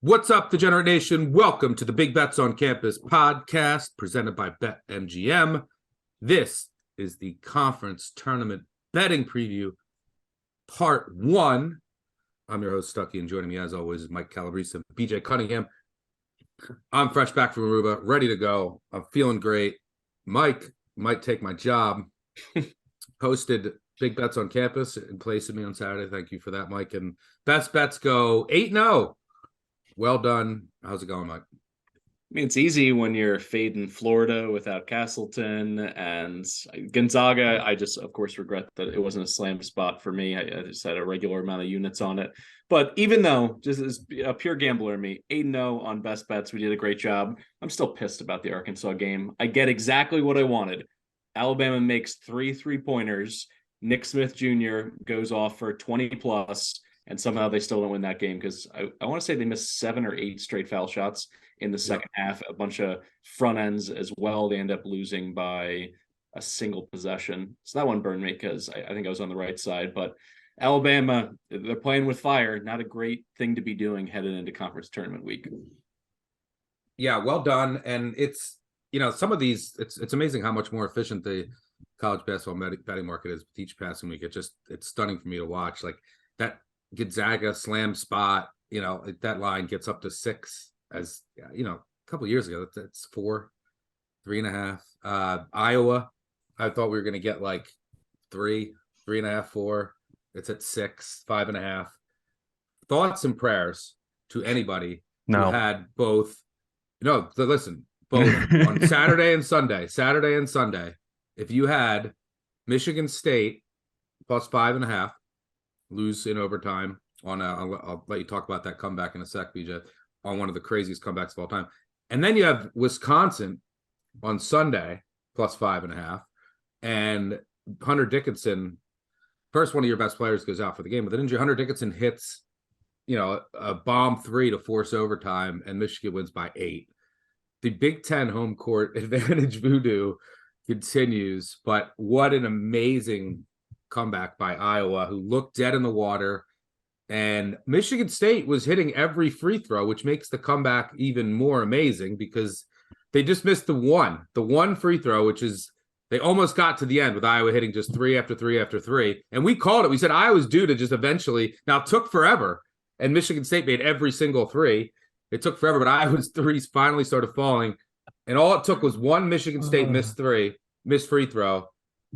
What's up, Degenerate Nation? Welcome to the Big Bets on Campus podcast presented by BetMGM. This is the conference tournament betting preview, part one. I'm your host, Stuckey, and joining me as always is Mike Calabrese, BJ Cunningham. I'm fresh back from Aruba, ready to go. I'm feeling great. Mike might take my job. Hosted Big Bets on Campus in place of me on Saturday. Thank you for that, Mike. And best bets go 8-0. Well done. How's it going, Mike? I mean, it's easy when you're fading Florida without Castleton and Gonzaga. I just, of course, regret that it wasn't a slam spot for me. I just had a regular amount of units on it. But even though, just as a pure gambler in me, 8-0 on best bets, we did a great job. I'm still pissed about the Arkansas game. I get exactly what I wanted. Alabama makes 3 3-pointers. Nick Smith Jr. goes off for 20 plus. And somehow they still don't win that game because I want to say they missed 7 or 8 straight foul shots in the second half, a bunch of front ends as well. They end up losing by a single possession. So that one burned me because I think I was on the right side. But Alabama, they're playing with fire. Not a great thing to be doing headed into conference tournament week. Yeah, well done. And it's, some of these, it's amazing how much more efficient the college basketball betting market is with each passing week. It's stunning for me to watch. Like that Gonzaga slam spot, that line gets up to 6 as, a couple of years ago, that's 4, 3.5. Iowa, I thought we were going to get like 3, 3.5, 4. It's at 6, 5.5. Thoughts and prayers to anybody who had both, listen, both on Saturday and Sunday. If you had Michigan State plus 5.5, lose in overtime on I'll let you talk about that comeback in a sec, BJ, on one of the craziest comebacks of all time. And then you have Wisconsin on Sunday plus 5.5, and Hunter Dickinson, first one of your best players goes out for the game, but then Hunter Dickinson hits, a bomb 3 to force overtime, and Michigan wins by 8. The Big Ten home court advantage voodoo continues, but what an amazing comeback by Iowa, who looked dead in the water, and Michigan State was hitting every free throw, which makes the comeback even more amazing because they just missed the one free throw, which is they almost got to the end with Iowa hitting just 3 after 3 after 3, and we called it. We said Iowa's due to just eventually. Now it took forever, and Michigan State made every single 3. It took forever, but Iowa's threes finally started falling, and all it took was one Michigan State missed free throw,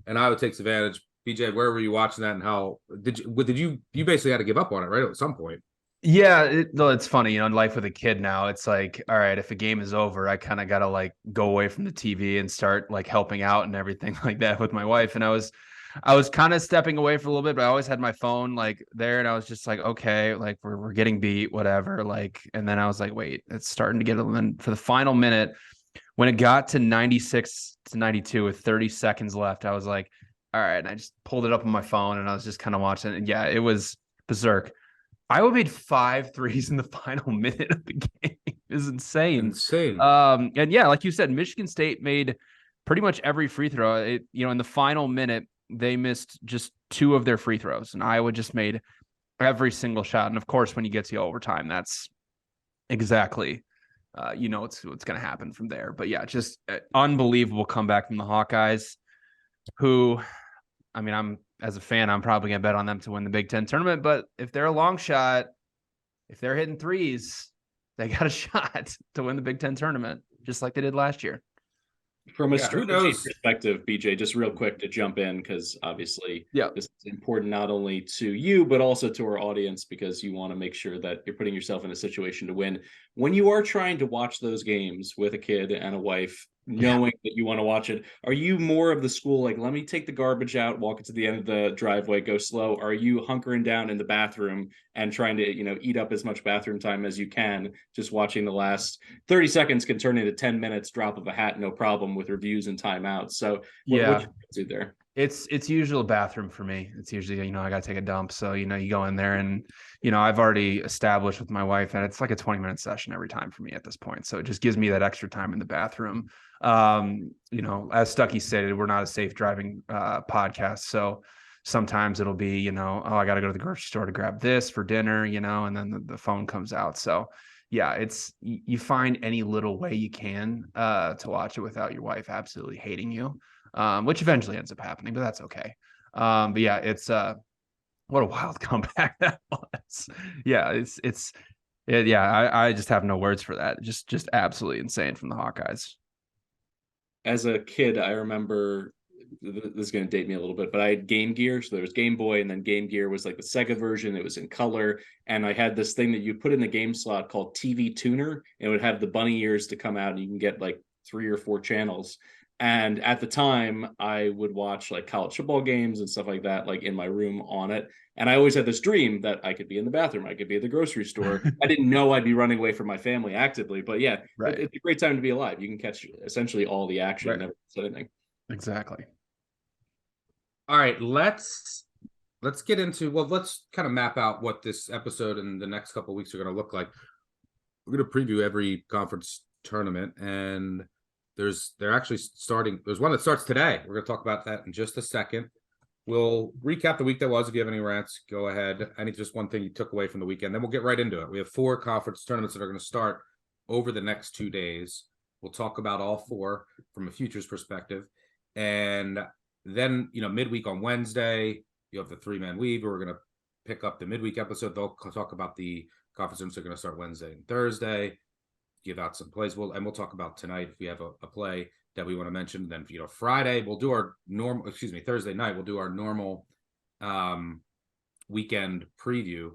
and Iowa takes advantage. BJ, where were you watching that, and how did you basically had to give up on it, right, at some point? Yeah, it's funny, in life with a kid now, it's like, all right, if a game is over, I kind of got to like go away from the TV and start like helping out and everything like that with my wife. And I was kind of stepping away for a little bit, but I always had my phone like there, and I was just like, okay, like we're getting beat, whatever. Like, and then I was like, wait, it's starting to get a little. For the final minute, when it got to 96-92 with 30 seconds left, I was like, all right. And I just pulled it up on my phone and I was just kind of watching it. And yeah, it was berserk. Iowa made 5 threes in the final minute of the game. It was insane. And yeah, like you said, Michigan State made pretty much every free throw. In the final minute, they missed just 2 of their free throws, and Iowa just made every single shot. And of course, when you get to overtime, that's exactly, what's going to happen from there. But yeah, just unbelievable comeback from the Hawkeyes, who, as a fan, I'm probably going to bet on them to win the Big Ten tournament. But if they're a long shot, if they're hitting threes, they got a shot to win the Big Ten tournament, just like they did last year. From a strategy perspective, BJ, just real quick to jump in, because obviously this is important not only to you, but also to our audience, because you want to make sure that you're putting yourself in a situation to win. When you are trying to watch those games with a kid and a wife, knowing that you want to watch it, are you more of the school, like, let me take the garbage out, walk it to the end of the driveway, go slow? Or are you hunkering down in the bathroom and trying to, eat up as much bathroom time as you can, just watching the last 30 seconds can turn into 10 minutes, drop of a hat, no problem, with reviews and timeouts? So what you do there? It's usually a bathroom for me. It's usually, I got to take a dump. So, you go in there and, I've already established with my wife, and it's like a 20-minute session every time for me at this point. So it just gives me that extra time in the bathroom. As Stuckey stated, we're not a safe driving podcast. So sometimes it'll be, I got to go to the grocery store to grab this for dinner, and then the phone comes out. So yeah, it's you find any little way you can to watch it without your wife absolutely hating you, which eventually ends up happening, but that's okay. But yeah, it's what a wild comeback that was. Yeah, yeah, I just have no words for that. Just absolutely insane from the Hawkeyes. As a kid, I remember, this is going to date me a little bit, but I had Game Gear. So there was Game Boy, and then Game Gear was like the Sega version. It was in color. And I had this thing that you put in the game slot called TV Tuner, and it would have the bunny ears to come out, and you can get like 3 or 4 channels. And at the time, I would watch like college football games and stuff like that, like in my room on it. And I always had this dream that I could be in the bathroom, I could be at the grocery store. I didn't know I'd be running away from my family actively, but yeah, Right. it's a great time to be alive. You can catch essentially all the action, Right. never miss anything. Exactly. All right, let's get into, well, let's kind of map out what this episode and the next couple of weeks are going to look like. We're going to preview every conference tournament, and they're actually starting. There's one that starts today. We're going to talk about that in just a second. We'll recap the week that was. If you have any rants, go ahead. Any just one thing you took away from the weekend, then we'll get right into it. We have 4 conference tournaments that are going to start over the next 2 days. We'll talk about all 4 from a futures perspective, and then, midweek on Wednesday, you have the 3-man weave. We're going to pick up the midweek episode. They'll talk about the conference tournaments that are going to start Wednesday and Thursday, give out some plays. We'll talk about tonight if we have a play that we want to mention. Then, Friday, we'll do our normal, Thursday night, we'll do our normal weekend preview.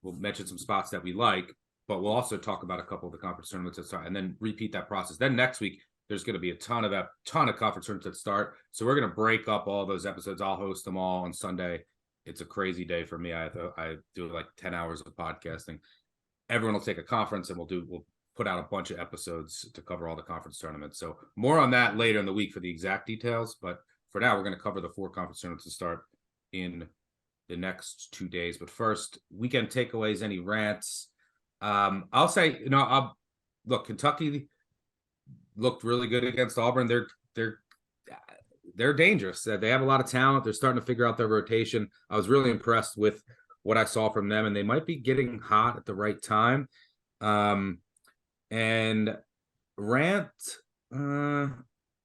We'll mention some spots that we like, but we'll also talk about a couple of the conference tournaments that start, and then repeat that process. Then next week, there's going to be a ton of conference tournaments that start. So we're going to break up all those episodes. I'll host them all on Sunday. It's a crazy day for me. I do like 10 hours of podcasting. Everyone will take a conference, and we'll put out a bunch of episodes to cover all the conference tournaments. So more on that later in the week for the exact details. But for now, we're going to cover the 4 conference tournaments to start in the next 2 days. But first, weekend takeaways, any rants? I'll say, look, Kentucky looked really good against Auburn. They're dangerous. They have a lot of talent. They're starting to figure out their rotation. I was really impressed with what I saw from them, and they might be getting hot at the right time. And rant, I'll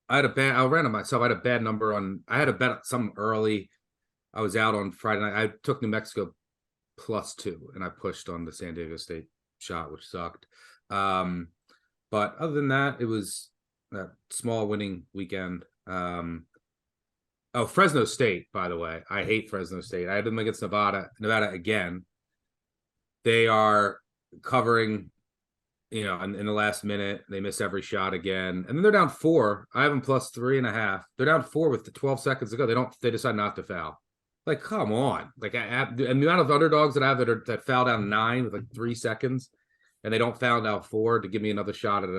rant on myself. I had a bad number I had a bet something early. I was out on Friday night. I took New Mexico +2, and I pushed on the San Diego State shot, which sucked. But other than that, it was a small winning weekend. Fresno State, by the way. I hate Fresno State. I had them against Nevada again. They are covering, in the last minute. They miss every shot again. And then they're down 4. I have them +3.5. They're down 4 with the 12 seconds to go. They decide not to foul. Like, come on. Like, and the amount of underdogs that I have that foul down 9 with like 3 seconds, and they don't foul down 4 to give me another shot at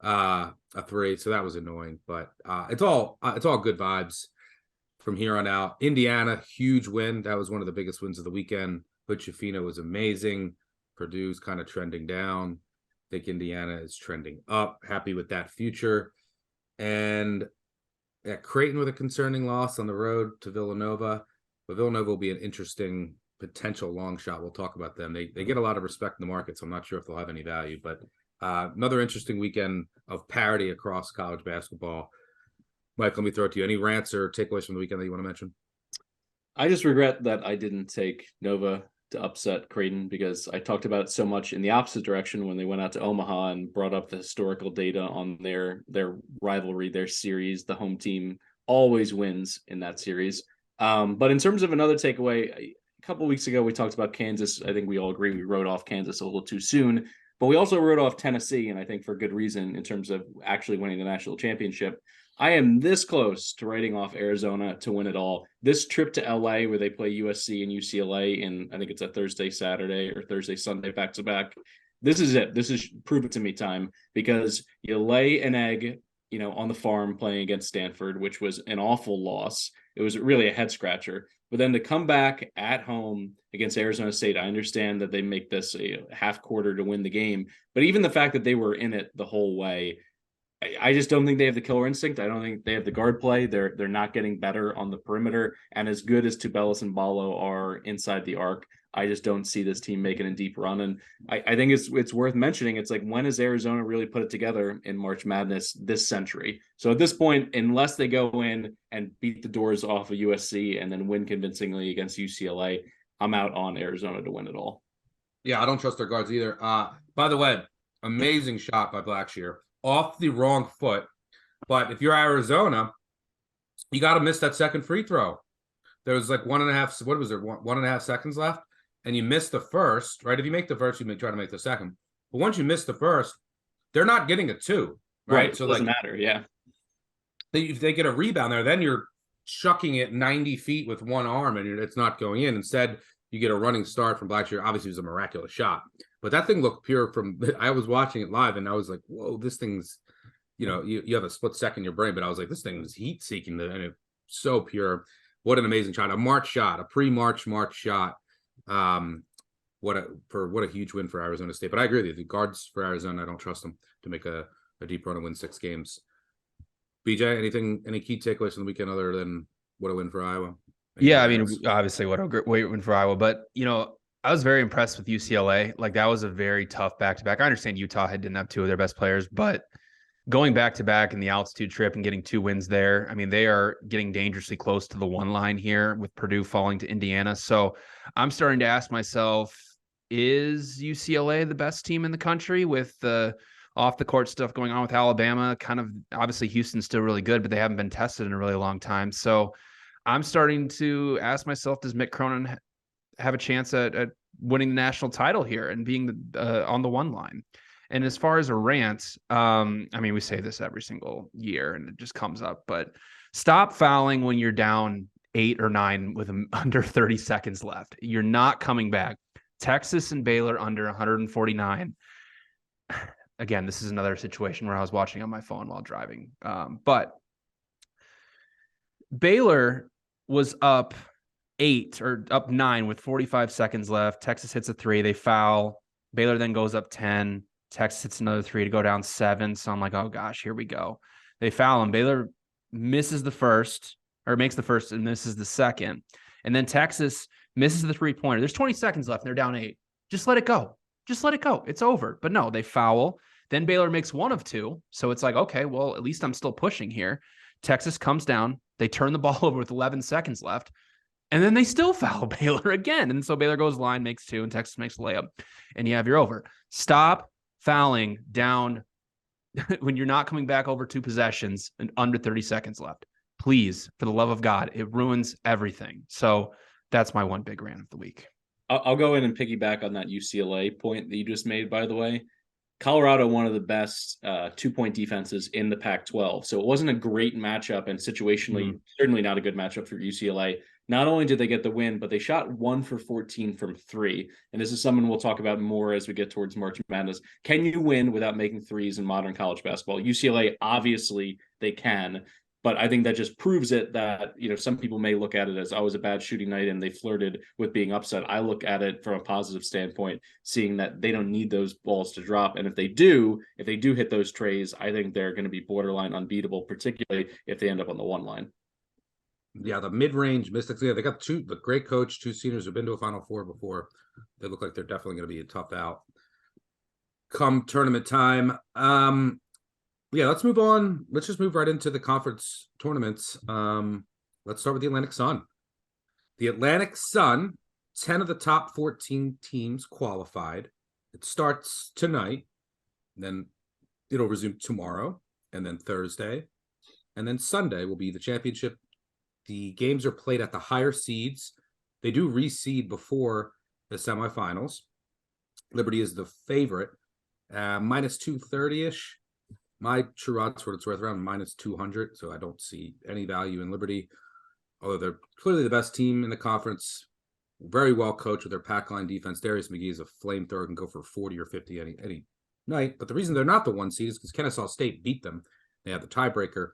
a 3. So that was annoying. But it's all good vibes from here on out. Indiana, huge win. That was one of the biggest wins of the weekend. Hood-Schifino was amazing. Purdue's kind of trending down. I think Indiana is trending up. Happy with that future. And Creighton with a concerning loss on the road to Villanova. But Villanova will be an interesting potential long shot. We'll talk about them. They get a lot of respect in the market, so I'm not sure if they'll have any value. But another interesting weekend of parity across college basketball. Mike, let me throw it to you. Any rants or takeaways from the weekend that you want to mention? I just regret that I didn't take Nova to upset Creighton, because I talked about it so much in the opposite direction when they went out to Omaha and brought up the historical data on their rivalry, their series. The home team always wins in that series. But in terms of another takeaway, a couple of weeks ago, we talked about Kansas. I think we all agree we wrote off Kansas a little too soon, but we also wrote off Tennessee, and I think for good reason, in terms of actually winning the national championship. I am this close to writing off Arizona to win it all. This trip to LA, where they play USC and UCLA in, I think it's a Thursday, Saturday, or Thursday, Sunday, back to back. This is it. This is prove it to me time, because you lay an egg, on the farm playing against Stanford, which was an awful loss. It was really a head scratcher. But then to come back at home against Arizona State, I understand that they make this a half quarter to win the game. But even the fact that they were in it the whole way, I just don't think they have the killer instinct. I don't think they have the guard play. They're not getting better on the perimeter. And as good as Tubelis and Ballo are inside the arc, I just don't see this team making a deep run. And I think it's worth mentioning. It's like, when has Arizona really put it together in March Madness this century? So at this point, unless they go in and beat the doors off of USC and then win convincingly against UCLA, I'm out on Arizona to win it all. Yeah, I don't trust their guards either. By the way, amazing shot by Blackshear off the wrong foot. But if you're Arizona, you got to miss that second free throw. There was like 1.5. What was there? 1.5 seconds left, and you missed the first. Right? If you make the first, you may try to make the second. But once you miss the first, they're not getting a 2. Right? So it doesn't matter. Yeah. If they get a rebound there, then you're chucking it 90 feet with one arm, and it's not going in. Instead, you get a running start from Blackshear. Obviously, it was a miraculous shot, but that thing looked pure from. I was watching it live, and I was like, "Whoa, this thing's." You have a split second in your brain, but I was like, this thing was heat seeking, and it's so pure. What an amazing shot! A March shot, a pre-March shot. What a huge win for Arizona State. But I agree with you. The guards for Arizona, I don't trust them to make a deep run and win 6 games. BJ, any key takeaways from the weekend other than what a win for Iowa? Yeah, I mean, obviously, what a great win for Iowa. But, I was very impressed with UCLA. Like, that was a very tough back-to-back. I understand Utah didn't have 2 of their best players, but going back-to-back in the altitude trip and getting 2 wins there, I mean, they are getting dangerously close to the 1 line here with Purdue falling to Indiana. So I'm starting to ask myself, is UCLA the best team in the country with the off-the-court stuff going on with Alabama? Kind of, obviously, Houston's still really good, but they haven't been tested in a really long time. So I'm starting to ask myself, does Mick Cronin have a chance at winning the national title here and being on the 1 line? And as far as a rant, I mean, we say this every single year and it just comes up, but stop fouling when you're down 8 or 9 with under 30 seconds left. You're not coming back. Texas and Baylor under 149. Again, this is another situation where I was watching on my phone while driving. But Baylor was up 8 or up 9 with 45 seconds left. Texas hits a 3. They foul. Baylor then goes up 10. Texas hits another 3 to go down 7. So I'm like, oh gosh, here we go. They foul him. Baylor misses the first, or makes the first and misses the second. And then Texas misses the 3-pointer. There's 20 seconds left and they're down 8. Just let it go. Just let it go. It's over. But no, they foul. Then Baylor makes 1 of 2. So it's like, okay, well, at least I'm still pushing here. Texas comes down. They turn the ball over with 11 seconds left. And then they still foul Baylor again. And so Baylor goes line, makes 2, and Texas makes a layup. And you have your over. Stop fouling down when you're not coming back over 2 possessions and under 30 seconds left. Please, for the love of God, it ruins everything. So that's my one big rant of the week. I'll go in and piggyback on that UCLA point that you just made, by the way. Colorado, one of the best 2-point defenses in the Pac-12. So it wasn't a great matchup, and situationally, certainly not a good matchup for UCLA. Not only did they get the win, but they shot 1 for 14 from 3. And this is something we'll talk about more as we get towards March Madness. Can you win without making threes in modern college basketball? UCLA, obviously, they can. But I think that just proves it that, some people may look at it as, oh, it was a bad shooting night and they flirted with being upset. I look at it from a positive standpoint, seeing that they don't need those balls to drop. And if they do hit those trays, I think they're going to be borderline unbeatable, particularly if they end up on the 1 line. Yeah, the mid-range Mystics. Yeah, they got the great coach, 2 seniors who've been to a Final Four before. They look like they're definitely going to be a tough out come tournament time. Yeah, let's move on. Let's just move right into the conference tournaments. Let's start with the Atlantic Sun. The Atlantic Sun, 10 of the top 14 teams qualified. It starts tonight, then it'll resume tomorrow, and then Thursday, and then Sunday will be the championship. The games are played at the higher seeds. They do reseed before the semifinals. Liberty is the favorite, minus 230-ish. My true odds, what it's worth, around minus 200. So I don't see any value in Liberty, although they're clearly the best team in the conference. Very well coached with their pack line defense. Darius McGee is a flamethrower, can go for 40 or 50 any night. But the reason they're not the 1 seed is because Kennesaw State beat them. They have the tiebreaker.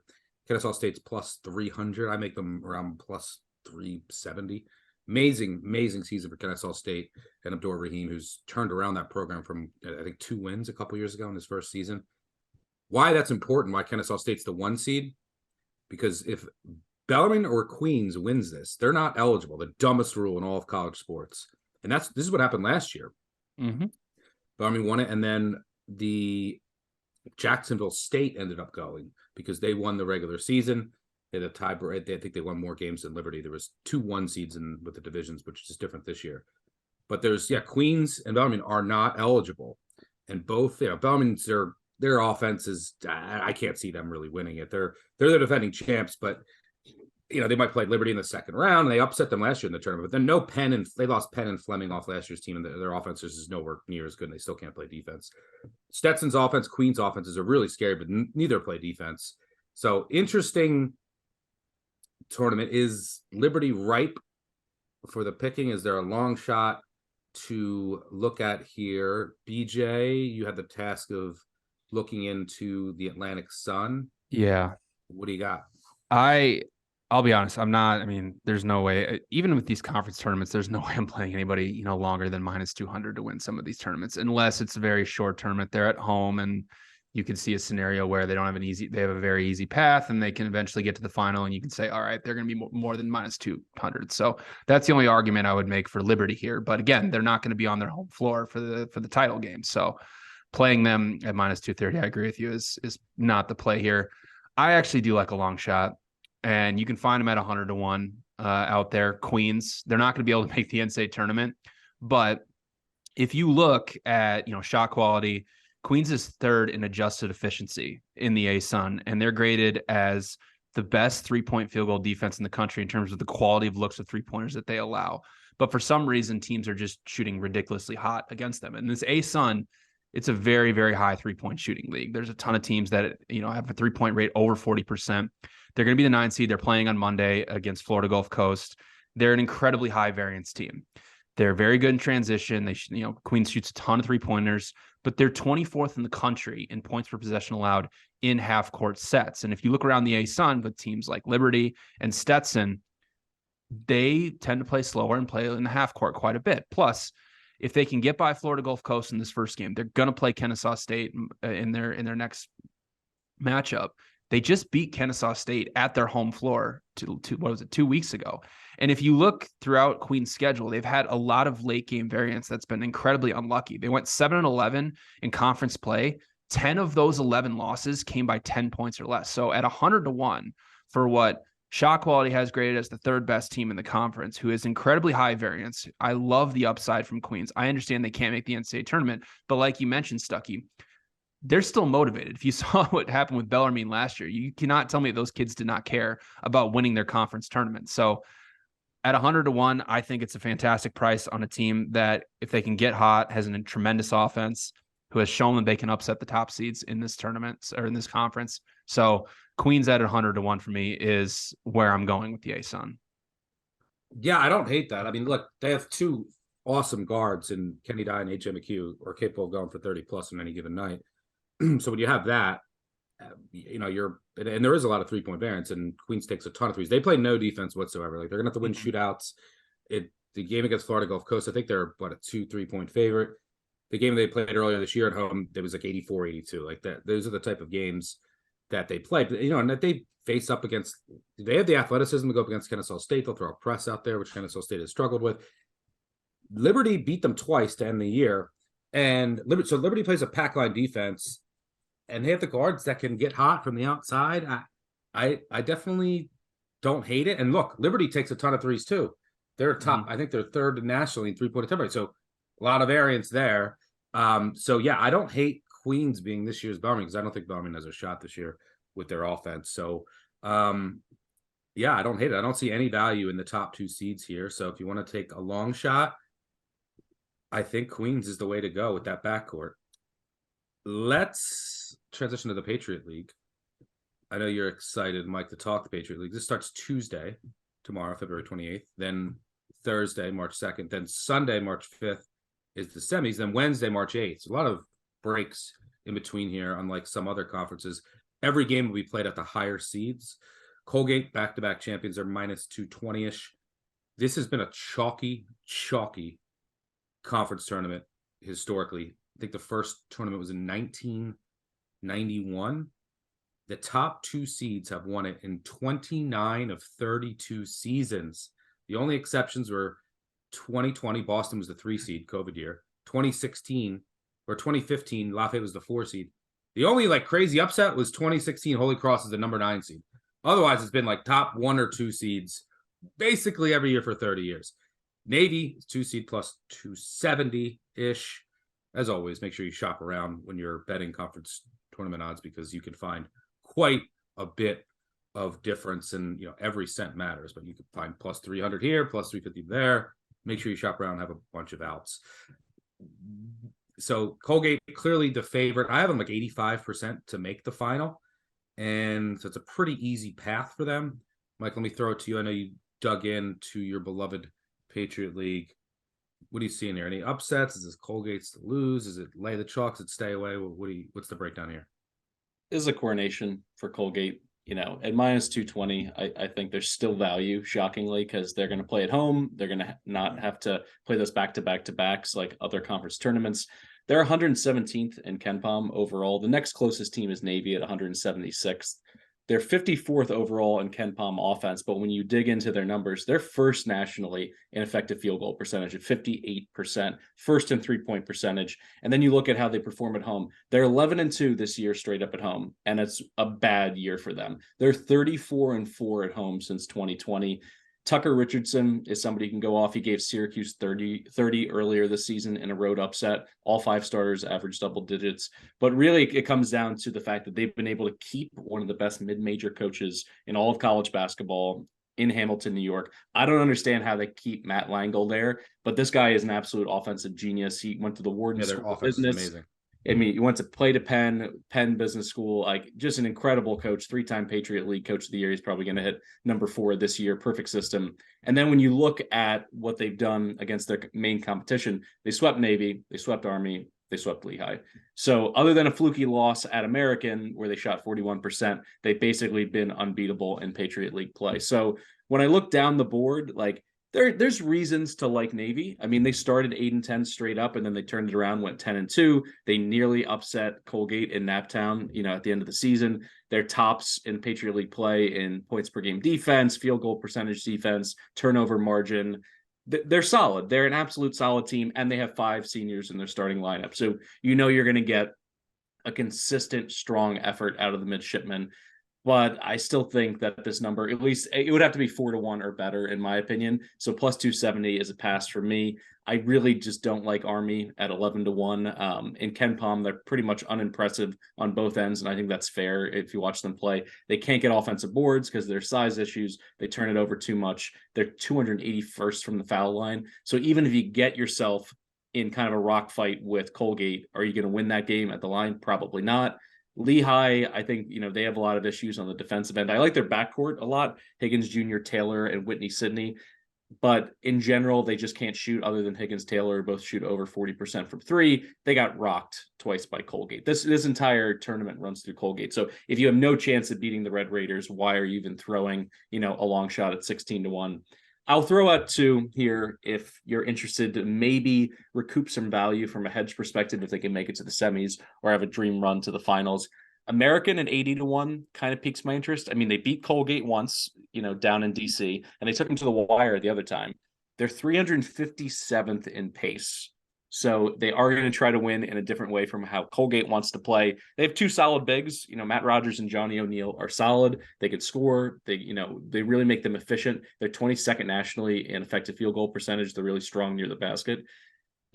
Kennesaw State's plus 300. I make them around plus 370. Amazing season for Kennesaw State and Abdur Rahim, who's turned around that program from, I think, 2 wins a couple years ago in his first season. Why that's important, why Kennesaw State's the 1 seed, because if Bellarmine or Queens wins this, they're not eligible. The dumbest rule in all of college sports. And this is what happened last year. Mm-hmm. Bellarmine won it, and then the Jacksonville State ended up going because they won the regular season. They had a tie. I think they won more games than Liberty. There was 2 1 seeds with the divisions, which is different this year. But Queens and Bellarmine are not eligible, and both Bellarmine's their offense is I can't see them really winning it. They're the defending champs, but they might play Liberty in the second round. And they upset them last year in the tournament, but then they lost Penn and Fleming off last year's team, and their offense is nowhere near as good. And they still can't play defense. Stetson's offense, Queen's offenses are really scary, but neither play defense. So interesting tournament. Is Liberty ripe for the picking? Is there a long shot to look at here? BJ, you had the task of looking into the Atlantic Sun. Yeah. What do you got? I'll be honest. I'm not. I mean, there's no way. Even with these conference tournaments, there's no way I'm playing anybody, longer than -200 to win some of these tournaments, unless it's a very short tournament. They're at home, and you can see a scenario where they have a very easy path, and they can eventually get to the final, and you can say, all right, they're going to be more than -200. So that's the only argument I would make for Liberty here. But again, they're not going to be on their home floor for the title game. So playing them at -230, I agree with you, is not the play here. I actually do like a long shot. And you can find them at 100 to 1 out there. Queens, they're not going to be able to make the NCAA tournament. But if you look at, shot quality, Queens is 3rd in adjusted efficiency in the ASUN, and they're graded as the best 3-point field goal defense in the country in terms of the quality of looks of 3-pointers that they allow. But for some reason, teams are just shooting ridiculously hot against them. And this ASUN, it's a very, very high 3-point shooting league. There's a ton of teams that, have a 3-point rate over 40%. They're going to be the 9 seed. They're playing on Monday against Florida Gulf Coast. They're an incredibly high variance team. They're very good in transition. Queens shoots a ton of 3-pointers, but they're 24th in the country in points per possession allowed in half-court sets. And if you look around the ASUN with teams like Liberty and Stetson, they tend to play slower and play in the half-court quite a bit. Plus, if they can get by Florida Gulf Coast in this first game, they're going to play Kennesaw State in their next matchup. They just beat Kennesaw State at their home floor 2 weeks ago. And if you look throughout Queen's schedule, they've had a lot of late game variance that's been incredibly unlucky. They went 7-11 in conference play. 10 of those 11 losses came by 10 points or less. So at 100 to 1 for what shot quality has graded as the 3rd best team in the conference, who is incredibly high variance. I love the upside from Queens. I understand they can't make the NCAA tournament, but like you mentioned, Stuckey, they're still motivated. If you saw what happened with Bellarmine last year, you cannot tell me those kids did not care about winning their conference tournament. So at 100 to 1, I think it's a fantastic price on a team that, if they can get hot, has a tremendous offense, who has shown that they can upset the top seeds in this tournament or in this conference. So Queens at 100 to 1 for me is where I'm going with the ASUN. Yeah, I don't hate that. I mean, look, they have 2 awesome guards in Kenny Dye and AJ McHugh, are capable of going for 30 plus on any given night. So when you have that, and there is a lot of 3-point variance, and Queens takes a ton of threes. They play no defense whatsoever. Like, they're gonna have to win shootouts. The game against Florida Gulf Coast, I think they're a 2 3-point favorite. The game they played earlier this year at home, there was like 84-82. Like that, those are the type of games that they play. But, and that they face up against. They have the athleticism to go up against Kennesaw State. They'll throw a press out there, which Kennesaw State has struggled with. Liberty beat them twice to end the year, and Liberty plays a pack line defense. And they have the guards that can get hot from the outside. I definitely don't hate it. And look, Liberty takes a ton of threes too. They're top. I think they're 3rd nationally in 3-point attempt rate. So a lot of variance there. So yeah, I don't hate Queens being this year's Bellarmine, because I don't think Bellarmine has a shot this year with their offense. So yeah, I don't hate it. I don't see any value in the top 2 seeds here. So if you want to take a long shot, I think Queens is the way to go with that backcourt. Let's transition to the Patriot League. I know you're excited, Mike, to talk the Patriot League. This starts Tuesday, tomorrow, February 28th. Then Thursday, March 2nd. Then Sunday, March 5th is the semis. Then Wednesday, March 8th. So a lot of breaks in between here, unlike some other conferences. Every game will be played at the higher seeds. Colgate, back-to-back champions, are -220-ish. This has been a chalky conference tournament historically. I think the first tournament was in 1991. The top 2 seeds have won it in 29 of 32 seasons. The only exceptions were 2020, Boston was the 3 seed, COVID year. 2016 or 2015, Lafayette was the 4 seed. The only like crazy upset was 2016, Holy Cross is the number 9 seed. Otherwise, it's been like top 1 or 2 seeds basically every year for 30 years. Navy is 2 seed plus 270 ish. As always, make sure you shop around when you're betting conference tournament odds because you can find quite a bit of difference, and every cent matters. But you can find plus 300 here, plus 350 there. Make sure you shop around and have a bunch of outs. So Colgate clearly the favorite. I have them like 85% to make the final, and so it's a pretty easy path for them. Mike, let me throw it to you. I know you dug into your beloved Patriot League. What do you see in there? Any upsets? Is this Colgate's to lose? Is it lay the chalks? Is it stay away? What's the breakdown here? This is a coronation for Colgate. At minus 220, I think there's still value, shockingly, because they're going to play at home. They're going to not have to play those back-to-back-to-backs like other conference tournaments. They're 117th in KenPom overall. The next closest team is Navy at 176th. They're 54th overall in KenPom offense, but when you dig into their numbers, they're first nationally in effective field goal percentage at 58%, first in three-point percentage. And then you look at how they perform at home. They're 11-2 this year straight up at home, and it's a bad year for them. They're 34-4 at home since 2020. Tucker Richardson is somebody who can go off. He gave Syracuse 30 earlier this season in a road upset. All 5 starters averaged double digits. But really, it comes down to the fact that they've been able to keep one of the best mid-major coaches in all of college basketball in Hamilton, New York. I don't understand how they keep Matt Langle there, but this guy is an absolute offensive genius. He went to the Wharton School of Business. Amazing. I mean, he went to play to Penn Business School, like just an incredible coach, 3-time Patriot League Coach of the Year. He's probably going to hit number 4 this year. Perfect system. And then when you look at what they've done against their main competition, they swept Navy, they swept Army, they swept Lehigh. So other than a fluky loss at American, where they shot 41%, they've basically been unbeatable in Patriot League play. So when I look down the board, like, there's reasons to like Navy. I mean, they started 8-10 straight up, and then they turned it around, went 10-2. They nearly upset Colgate in Naptown, at the end of the season. They're tops in Patriot League play in points per game defense, field goal percentage defense, turnover margin. They're solid. They're an absolute solid team, and they have 5 seniors in their starting lineup. So you're going to get a consistent, strong effort out of the midshipmen. But I still think that this number, at least it would have to be 4-1 or better, in my opinion. So plus 270 is a pass for me. I really just don't like Army at 11-1. In KenPom, they're pretty much unimpressive on both ends, and I think that's fair if you watch them play. They can't get offensive boards because of their size issues. They turn it over too much. They're 281st from the foul line. So even if you get yourself in kind of a rock fight with Colgate, are you going to win that game at the line? Probably not. Lehigh, I think, they have a lot of issues on the defensive end. I like their backcourt a lot, Higgins Jr., Taylor, and Whitney Sidney. But in general, they just can't shoot, other than Higgins, Taylor, both shoot over 40% from 3. They got rocked twice by Colgate. This entire tournament runs through Colgate. So if you have no chance of beating the Red Raiders, why are you even throwing, a long shot at 16-1? I'll throw out 2 here if you're interested to maybe recoup some value from a hedge perspective if they can make it to the semis or have a dream run to the finals. American at 80-1 kind of piques my interest. I mean, they beat Colgate once, down in DC, and they took them to the wire the other time. They're 357th in pace. So they are going to try to win in a different way from how Colgate wants to play. They have 2 solid bigs. Matt Rogers and Johnny O'Neal are solid. They could score. They really make them efficient. They're 22nd nationally in effective field goal percentage. They're really strong near the basket.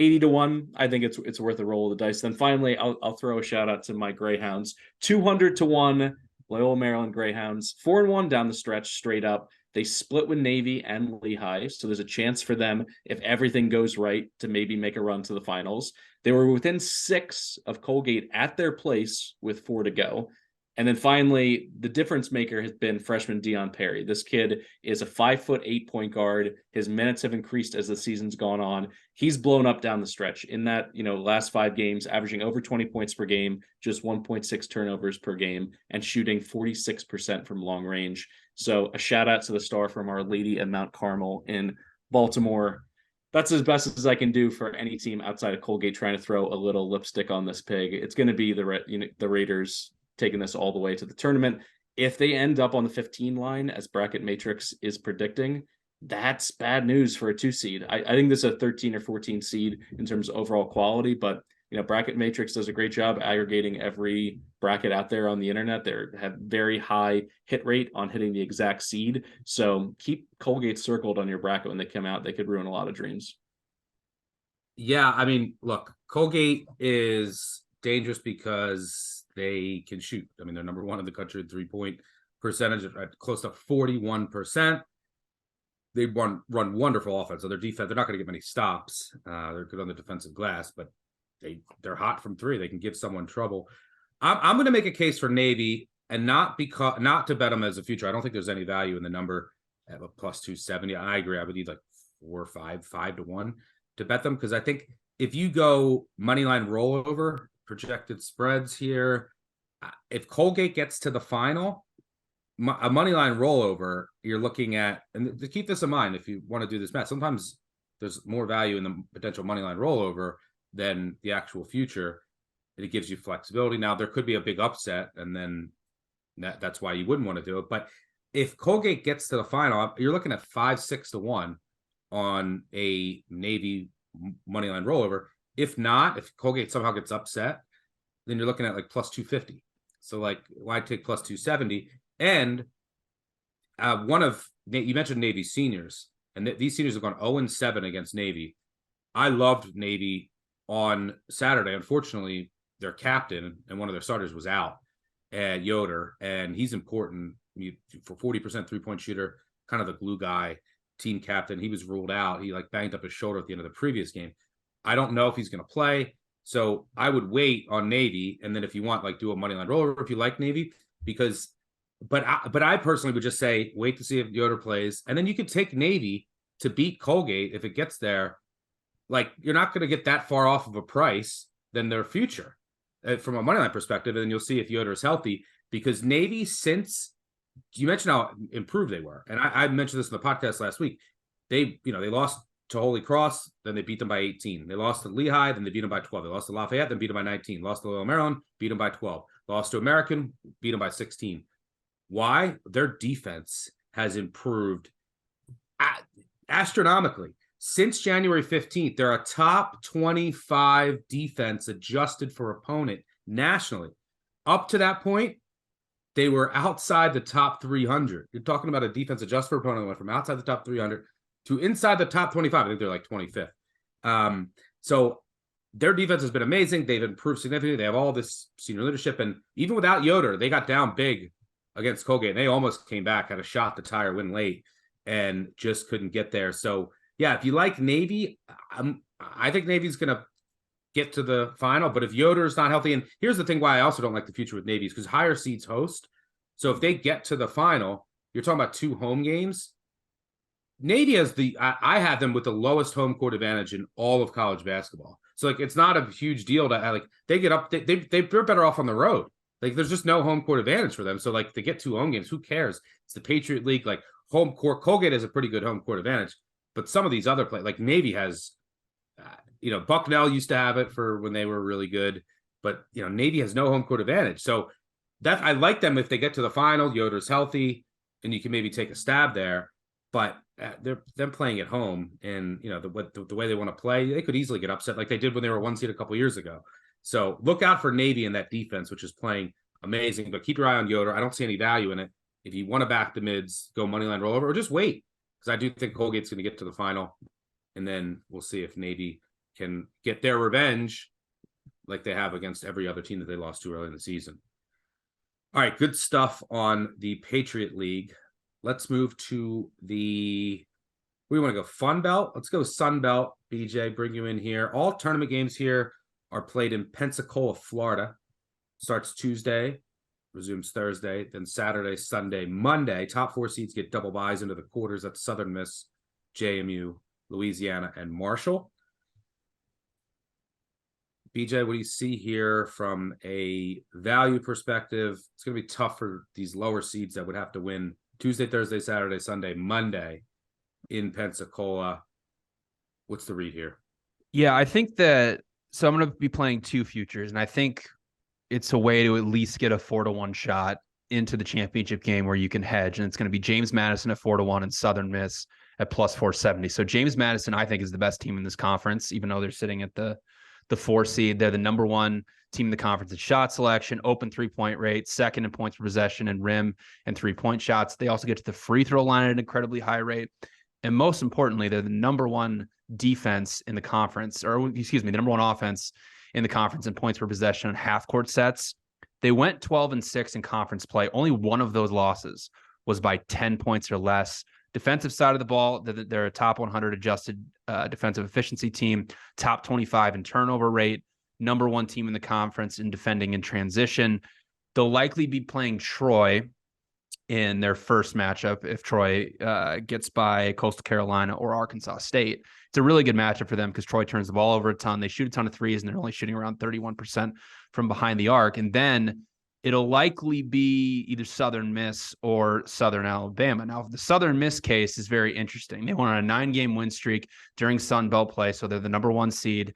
80-1, I think it's worth a roll of the dice. Then finally, I'll throw a shout out to my Greyhounds. 200-1, Loyola Maryland Greyhounds. 4-1 down the stretch straight up. They split with Navy and Lehigh, so there's a chance for them, if everything goes right, to maybe make a run to the finals. They were within 6 of Colgate at their place with 4 to go. And then finally, the difference maker has been freshman Dion Perry. This kid is a 5'8" point guard. His minutes have increased as the season's gone on. He's blown up down the stretch in that, last 5 games, averaging over 20 points per game, just 1.6 turnovers per game, and shooting 46% from long range. So a shout out to the star from Our Lady of Mount Carmel in Baltimore. That's as best as I can do for any team outside of Colgate trying to throw a little lipstick on this pig. It's going to be the Raiders taking this all the way to the tournament. If they end up on the 15 line, as Bracket Matrix is predicting, that's bad news for a 2 seed. I think this is a 13 or 14 seed in terms of overall quality, but Bracket Matrix does a great job aggregating every bracket out there on the internet. They have very high hit rate on hitting the exact seed. So keep Colgate circled on your bracket when they come out. They could ruin a lot of dreams. Yeah, I mean, look, Colgate is dangerous because they can shoot. I mean, they're number one in the country in 3-point percentage at close to 41%. They run wonderful offense. So their defense, they're not going to get many stops. They're good on the defensive glass, but they're hot from three. They can give someone trouble. I'm going to make a case for Navy, and not to bet them as a future. I don't think there's any value in the number at a plus 270. I agree. I would need like 4 or 5 to 1 to bet them, because I think if you go money line rollover projected spreads here, if Colgate gets to the final, a money line rollover, you're looking at, and to keep this in mind, if you want to do this math, sometimes there's more value in the potential money line rollover than the actual future. It gives you flexibility. Now there could be a big upset, and then that's why you wouldn't want to do it. But if Colgate gets to the final, you're looking at 5-6 to 1 on a Navy money line rollover. If not, if Colgate somehow gets upset, then you're looking at like plus 250. So like, why take plus 270? And you mentioned Navy seniors, and these seniors have gone 0-7 against Navy. I loved Navy on Saturday. Unfortunately, their captain and one of their starters was out, Yoder, and he's important for 40% 3-point shooter, kind of the glue guy, team captain. He was ruled out. He like banged up his shoulder at the end of the previous game. I don't know if he's going to play, so I would wait on Navy, and then if you want, like, do a money line rollover if you like Navy, because. But I personally would just say wait to see if Yoder plays, and then you could take Navy to beat Colgate if it gets there. Like, you're not going to get that far off of a price than their future from a money line perspective, and then you'll see if Yoder is healthy, because Navy, since you mentioned how improved they were, and I mentioned this in the podcast last week, they lost to Holy Cross, then they beat them by 18. They lost to Lehigh, then they beat them by 12. They lost to Lafayette, then beat them by 19. Lost to Loyola Maryland, beat them by 12. Lost to American, beat them by 16. Why? Their defense has improved astronomically. Since January 15th, they're a top 25 defense adjusted for opponent nationally. Up to that point, they were outside the top 300. You're talking about a defense adjusted for opponent that went from outside the top 300 to inside the top 25. I think they're like 25th. So their defense has been amazing. They've improved significantly. They have all this senior leadership. And even without Yoder, they got down big against Colgate, and they almost came back, had a shot to tie or win late, and just couldn't get there. So, yeah, if you like Navy, I think Navy's going to get to the final. But if Yoder's not healthy, and here's the thing why I also don't like the future with Navy, is because higher seeds host. So if they get to the final, you're talking about 2 home games. Navy has I have them with the lowest home court advantage in all of college basketball. So, like, it's not a huge deal to like, they get up, they're better off on the road. Like, there's just no home court advantage for them. So, like, they get 2 home games. Who cares? It's the Patriot League. Like, home court, Colgate has a pretty good home court advantage. But some of these other like Navy has, Bucknell used to have it for when they were really good. But, Navy has no home court advantage. So that I like them if they get to the final. Yoder's healthy, and you can maybe take a stab there. But they're playing at home, and the way they want to play, they could easily get upset like they did when they were 1 seed a couple years ago. So look out for Navy in that defense, which is playing amazing. But keep your eye on Yoder. I don't see any value in it. If you want to back the mids, go money line rollover, or just wait, because I do think Colgate's going to get to the final, and then we'll see if Navy can get their revenge like they have against every other team that they lost to early in the season. All right, good stuff on the Patriot League. Let's move to we want to go Fun Belt. Let's go Sun Belt. BJ, bring you in here. All tournament games here are played in Pensacola, Florida. Starts Tuesday, resumes Thursday, then Saturday, Sunday, Monday. Top 4 seeds get double buys into the quarters. That's Southern Miss, JMU, Louisiana, and Marshall. BJ, what do you see here from a value perspective? It's going to be tough for these lower seeds that would have to win Tuesday, Thursday, Saturday, Sunday, Monday in Pensacola. What's the read here? Yeah, I think that, so I'm going to be playing 2 futures, and I think it's a way to at least get a 4-1 shot into the championship game where you can hedge. And it's going to be James Madison at 4-1 and Southern Miss at plus 470. So James Madison, I think, is the best team in this conference, even though they're sitting at the 4 seed. They're the number one team in the conference in shot selection, open 3-point rate, second in points per possession and rim and 3-point shots. They also get to the free throw line at an incredibly high rate. And most importantly, they're the number one defense in the conference, or excuse me, the number one offense in the conference in points per possession on half court sets. They went 12-6 in conference play. Only one of those losses was by 10 points or less. Defensive side of the ball, they're a top 100 adjusted defensive efficiency team, top 25 in turnover rate, number one team in the conference in defending in transition. They'll likely be playing Troy in their first matchup if Troy gets by Coastal Carolina or Arkansas State. It's a really good matchup for them because Troy turns the ball over a ton. They shoot a ton of threes, and they're only shooting around 31% from behind the arc. And then it'll likely be either Southern Miss or Southern Alabama. Now, the Southern Miss case is very interesting. They went on a 9-game win streak during Sun Belt play, so they're the number one seed.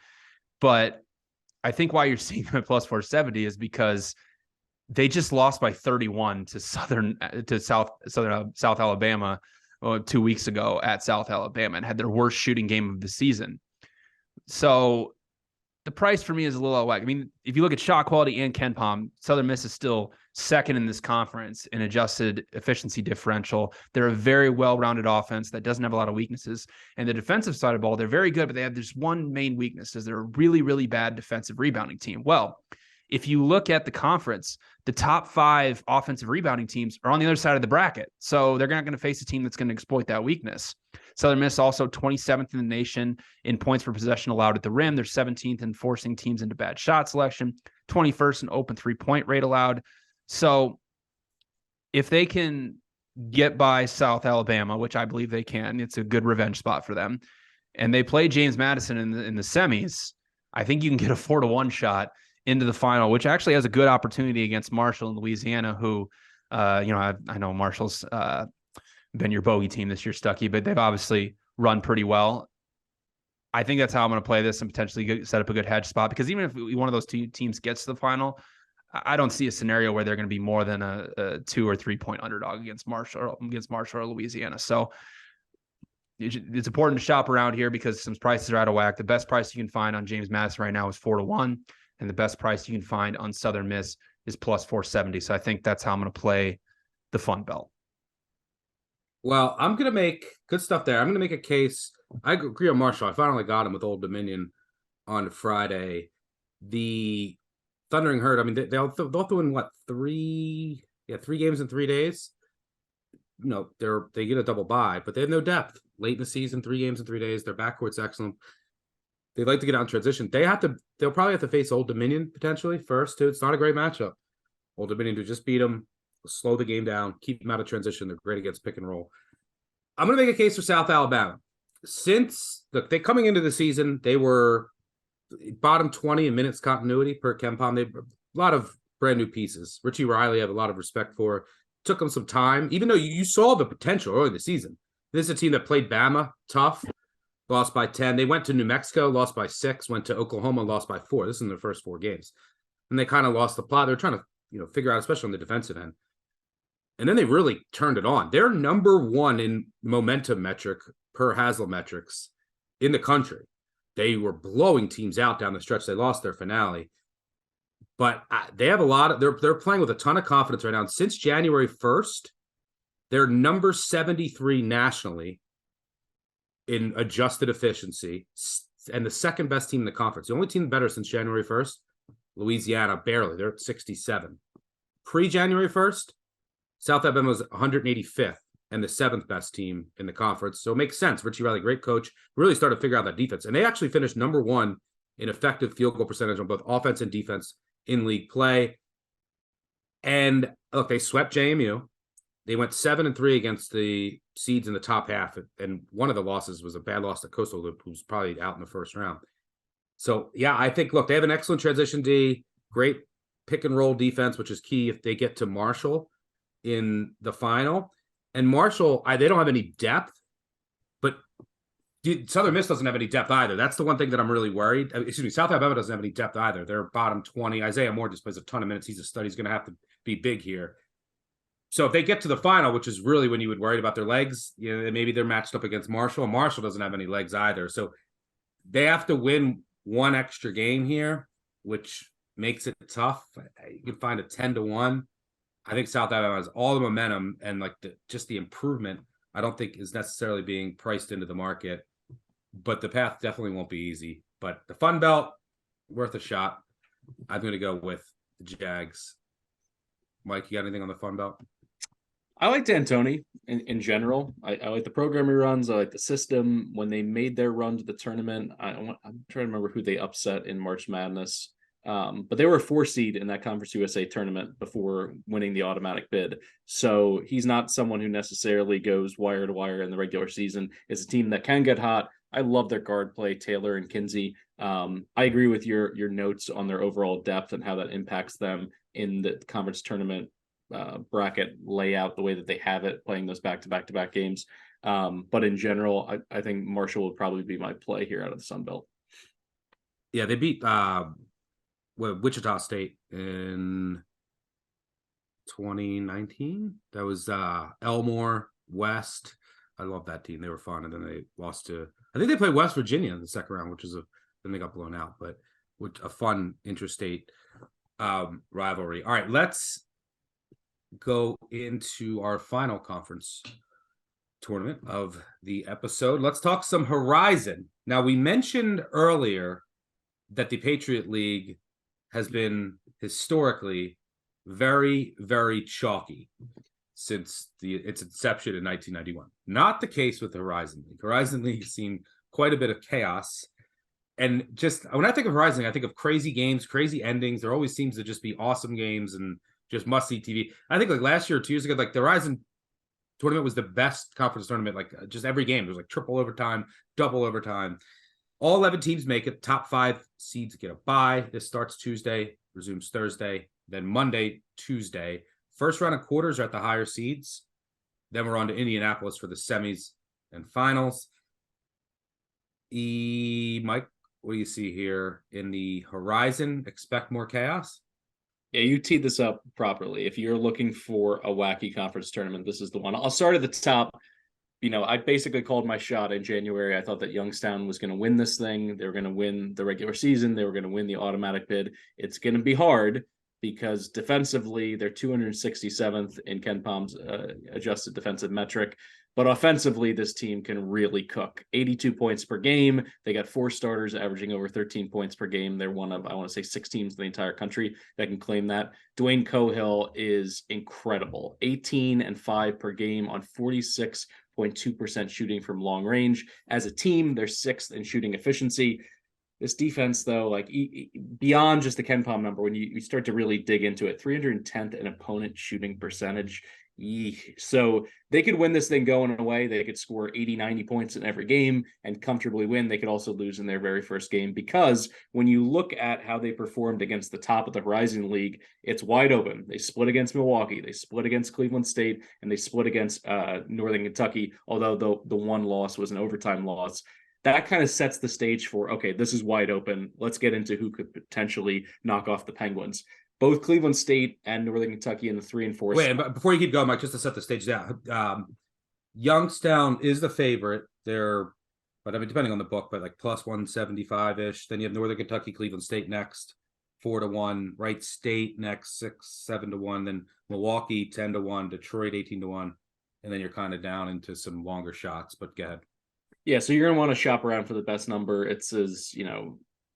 But I think why you're seeing them at plus 470 is because they just lost by 31 to South Alabama 2 weeks ago at South Alabama and had their worst shooting game of the season. So the price for me is a little out of whack. I mean, if you look at shot quality and KenPom, Southern Miss is still second in this conference in adjusted efficiency differential. They're a very well-rounded offense that doesn't have a lot of weaknesses. And the defensive side of the ball, they're very good, but they have this one main weakness is they're a really, really bad defensive rebounding team. Well, if you look at the conference, the top 5 offensive rebounding teams are on the other side of the bracket. So they're not going to face a team that's going to exploit that weakness. Southern Miss also 27th in the nation in points per possession allowed at the rim. They're 17th in forcing teams into bad shot selection, 21st in open 3-point rate allowed. So if they can get by South Alabama, which I believe they can, it's a good revenge spot for them, and they play James Madison in the semis, I think you can get a 4-1 shot into the final, which actually has a good opportunity against Marshall in Louisiana, who, I know Marshall's been your bogey team this year, Stuckey, but they've obviously run pretty well. I think that's how I'm going to play this and potentially set up a good hedge spot, because even if one of those two teams gets to the final, I don't see a scenario where they're going to be more than a 2 or 3 point underdog against Marshall or Louisiana. So it's important to shop around here because some prices are out of whack. The best price you can find on James Madison right now is 4-1. And the best price you can find on Southern Miss is plus 470. So I think that's how I'm going to play the Fun Belt. Well, I'm going to make good stuff there. I'm going to make a case. I agree on Marshall. I finally got him with Old Dominion on Friday. The Thundering Herd, I mean, they'll have to win, what, 3 games in 3 days? They get a double bye, but they have no depth. Late in the season, 3 games in 3 days. Their backcourt's excellent. They'd like to get out in transition. They'll probably have to face Old Dominion potentially first, too. It's not a great matchup. Old Dominion to just beat them, slow the game down, keep them out of transition. They're great against pick and roll. I'm going to make a case for South Alabama. They coming into the season, they were bottom 20 in minutes continuity per KenPom. They a lot of brand new pieces. Richie Riley, I have a lot of respect for. Took them some time, even though you saw the potential early in the season. This is a team that played Bama tough. Lost by 10. They went to New Mexico, lost by 6, went to Oklahoma, lost by 4. This is in their first 4 games. And they kind of lost the plot. They're trying to, figure out, especially on the defensive end. And then they really turned it on. They're number 1 in momentum metric per Haslametrics in the country. They were blowing teams out down the stretch. They lost their finale. But they have a lot of, they're playing with a ton of confidence right now. And since January 1st, they're number 73 nationally in adjusted efficiency, and the second best team in the conference. The only team better since January 1st, Louisiana, barely. They're at 67. Pre-January 1st, South Alabama was 185th and the 7th best team in the conference. So it makes sense. Richie Riley, great coach, really started to figure out that defense. And they actually finished number 1 in effective field goal percentage on both offense and defense in league play. And look, they swept JMU. They went 7-3 against the seeds in the top half, and one of the losses was a bad loss to Coastal, who's probably out in the first round. So, yeah, I think, look, they have an excellent transition D, great pick and roll defense, which is key if they get to Marshall in the final. And Marshall, they don't have any depth, but Southern Miss doesn't have any depth either. That's the one thing that I'm really worried. South Alabama doesn't have any depth either. They're bottom 20. Isaiah Moore just plays a ton of minutes. He's a stud. He's going to have to be big here. So if they get to the final, which is really when you would worry about their legs, maybe they're matched up against Marshall. Marshall doesn't have any legs either. So they have to win one extra game here, which makes it tough. You can find a 10-1. I think South Alabama has all the momentum and like just the improvement. I don't think is necessarily being priced into the market, but the path definitely won't be easy. But the Fun Belt, worth a shot. I'm going to go with the Jags. Mike, you got anything on the Fun Belt? I like D'Antoni in general. I like the program he runs. I like the system. When they made their run to the tournament, I'm trying to remember who they upset in March Madness. But they were a 4 seed in that Conference USA tournament before winning the automatic bid. So he's not someone who necessarily goes wire to wire in the regular season. It's a team that can get hot. I love their guard play, Taylor and Kinsey. I agree with your notes on their overall depth and how that impacts them in the conference tournament bracket layout, the way that they have it, playing those back-to-back games. But in general, I think Marshall would probably be my play here out of the Sun Belt. Yeah, they beat Wichita State in 2019. That was Elmore West. I love that team. They were fun, and then they lost to, I think they played West Virginia in the second round, which is then they got blown out, but a fun interstate rivalry. All right, let's go into our final conference tournament of the episode. Let's talk some Horizon. Now, we mentioned earlier that the Patriot League has been historically very, very chalky since its inception in 1991. Not the case with the Horizon League. Horizon League has seen quite a bit of chaos. And just when I think of Horizon League, I think of crazy games, crazy endings. There always seems to just be awesome games and just must-see TV. I think like last year or 2 years ago, like the Horizon tournament was the best conference tournament. Like just every game, there was like triple overtime, double overtime. All 11 teams make it. Top 5 seeds get a bye. This starts Tuesday, resumes Thursday, then Monday, Tuesday. First round of quarters are at the higher seeds. Then we're on to Indianapolis for the semis and finals. Mike, what do you see here in the Horizon? Expect more chaos? Yeah, you teed this up properly. If you're looking for a wacky conference tournament, this is the one. I'll start at the top. I basically called my shot in January. I thought that Youngstown was going to win this thing. They were going to win the regular season. They were going to win the automatic bid. It's going to be hard because defensively, they're 267th in Ken Palm's adjusted defensive metric. But offensively, this team can really cook. 82 points per game. They got 4 starters averaging over 13 points per game. They're one of, I want to say, 6 teams in the entire country that can claim that. Dwayne Cohill is incredible. 18 and 5 per game on 46.2% shooting from long range. As a team, they're 6th in shooting efficiency. This defense, though, like beyond just the Ken Palm number, when you start to really dig into it, 310th in opponent shooting percentage. So they could win this thing going away. They could score 80, 90 points in every game and comfortably win. They could also lose in their very first game because when you look at how they performed against the top of the Horizon League, it's wide open. They split against Milwaukee. They split against Cleveland State, and they split against Northern Kentucky, although the one loss was an overtime loss. That kind of sets the stage for, okay, this is wide open. Let's get into who could potentially knock off the Penguins. Both Cleveland State and Northern Kentucky in the 3 and 4. Wait, but before you keep going, Mike, just to set the stage down, Youngstown is the favorite. They're, but I mean, depending on the book, but like plus 175-ish. Then you have Northern Kentucky, Cleveland State next, 4-1. Wright State next, 6-7-1. Then Milwaukee 10-1. Detroit 18-1. And then you're kind of down into some longer shots. But go ahead. Yeah, so you're going to want to shop around for the best number. It's as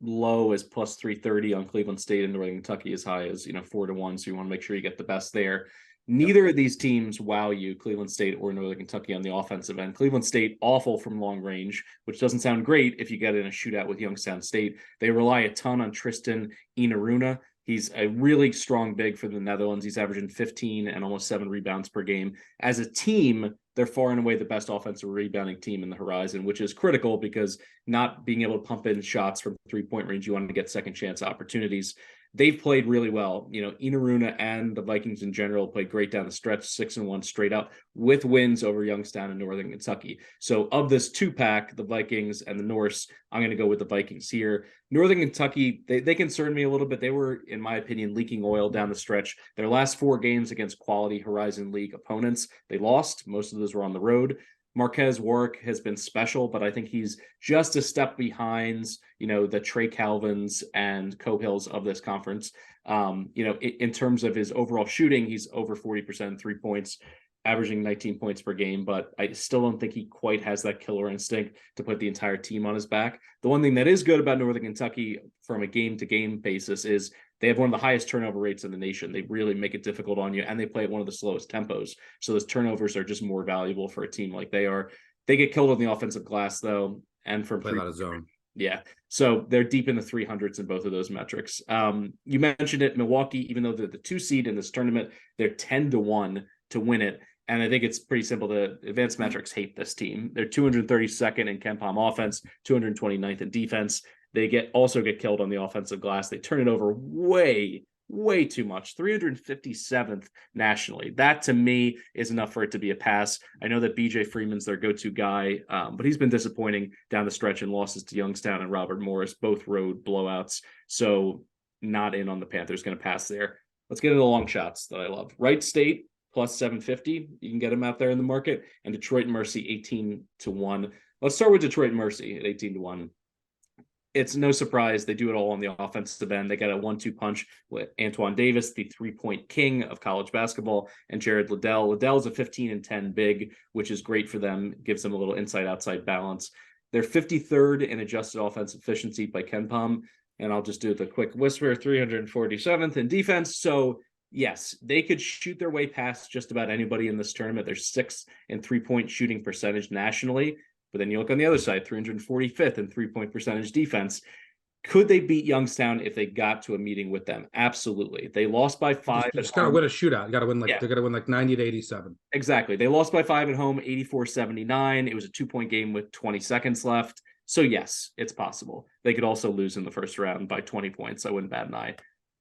low as plus 330 on Cleveland State, and Northern Kentucky as high as 4-1. So you want to make sure you get the best there. Neither of these teams wow you, Cleveland State or Northern Kentucky, on the offensive end. Cleveland State awful from long range, which doesn't sound great if you get in a shootout with Youngstown State. They rely a ton on Tristan Inaruna. He's a really strong big for the Netherlands. He's averaging 15 and almost 7 rebounds per game. As a team, they're far and away the best offensive rebounding team in the Horizon, which is critical because not being able to pump in shots from 3-point range, you want to get second chance opportunities. they've played really well. Inaruna and the Vikings in general played great down the stretch, 6-1 straight up with wins over Youngstown and Northern Kentucky. So of this 2-pack, the Vikings and the Norse, I'm going to go with the Vikings here. Northern Kentucky, they concerned me a little bit. They were, in my opinion, leaking oil down the stretch. Their last 4 games against quality Horizon League opponents, they lost. Most of those were on the road. Marquez Warwick has been special, but I think he's just a step behind, the Trey Calvins and Cohills of this conference. In terms of his overall shooting, he's over 40% 3 points, averaging 19 points per game, but I still don't think he quite has that killer instinct to put the entire team on his back. The one thing that is good about Northern Kentucky from a game-to-game basis is they have one of the highest turnover rates in the nation. They really make it difficult on you, and they play at one of the slowest tempos. So those turnovers are just more valuable for a team like they are. They get killed on the offensive glass, though, and from play a lot of zone. Yeah. So they're deep in the 300s in both of those metrics. You mentioned it, Milwaukee, even though they're the 2 seed in this tournament, they're 10-1 to win it. And I think it's pretty simple. The advanced metrics hate this team. They're 232nd in KenPom offense, 229th in defense. They also get killed on the offensive glass. They turn it over way too much. 357th nationally. That to me is enough for it to be a pass. I know that BJ Freeman's their go-to guy, but he's been disappointing down the stretch in losses to Youngstown and Robert Morris, both road blowouts. So not in on the Panthers. Going to pass there. Let's get into the long shots that I love. Wright State plus 750. You can get them out there in the market. And Detroit Mercy 18-1. Let's start with Detroit Mercy at 18-1. It's no surprise they do it all on the offensive end. They got a 1-2 punch with Antoine Davis, the 3-point king of college basketball, and Jared Liddell. Liddell's a 15-10 big, which is great for them. Gives them a little inside-outside balance. They're 53rd in adjusted offense efficiency by KenPom, and I'll just do the quick whisper, 347th in defense. So yes, they could shoot their way past just about anybody in this tournament. They're 6th in 3-point shooting percentage nationally. But then you look on the other side, 345th in 3-point percentage defense. Could they beat Youngstown if they got to a meeting with them? Absolutely. They lost by 5. You just got to win a shootout. You got to win they got to win 90-87. Exactly. They lost by 5 at home, 84-79. It was a 2-point game with 20 seconds left. So yes, it's possible. They could also lose in the first round by 20 points. I wouldn't bat an eye.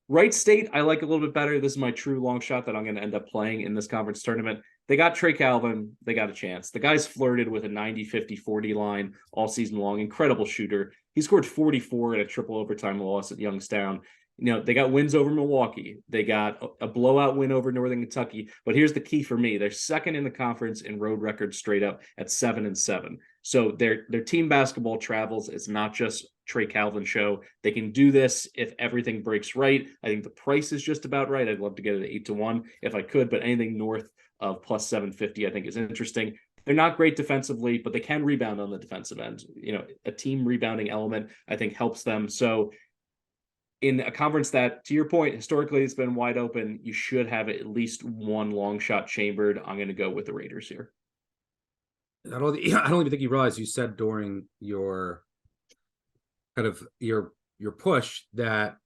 Wright State, I like a little bit better. This is my true long shot that I'm going to end up playing in this conference tournament. They got Trey Calvin. They got a chance. The guy's flirted with a 90-50-40 line all season long. Incredible shooter. He scored 44 in a triple overtime loss at Youngstown. They got wins over Milwaukee. They got a blowout win over Northern Kentucky. But here's the key for me. They're 2nd in the conference in road records straight up at 7-7. So their team basketball travels. It's not just Trey Calvin show. They can do this if everything breaks right. I think the price is just about right. I'd love to get it at 8-1 if I could, but anything north of plus 750 I think is interesting. They're not great defensively, but they can rebound on the defensive end. A team rebounding element I think helps them. So in a conference that, to your point, historically it's been wide open, you should have at least one long shot chambered. I'm going to go with the Raiders here. I don't even think you realize you said during your kind of your push that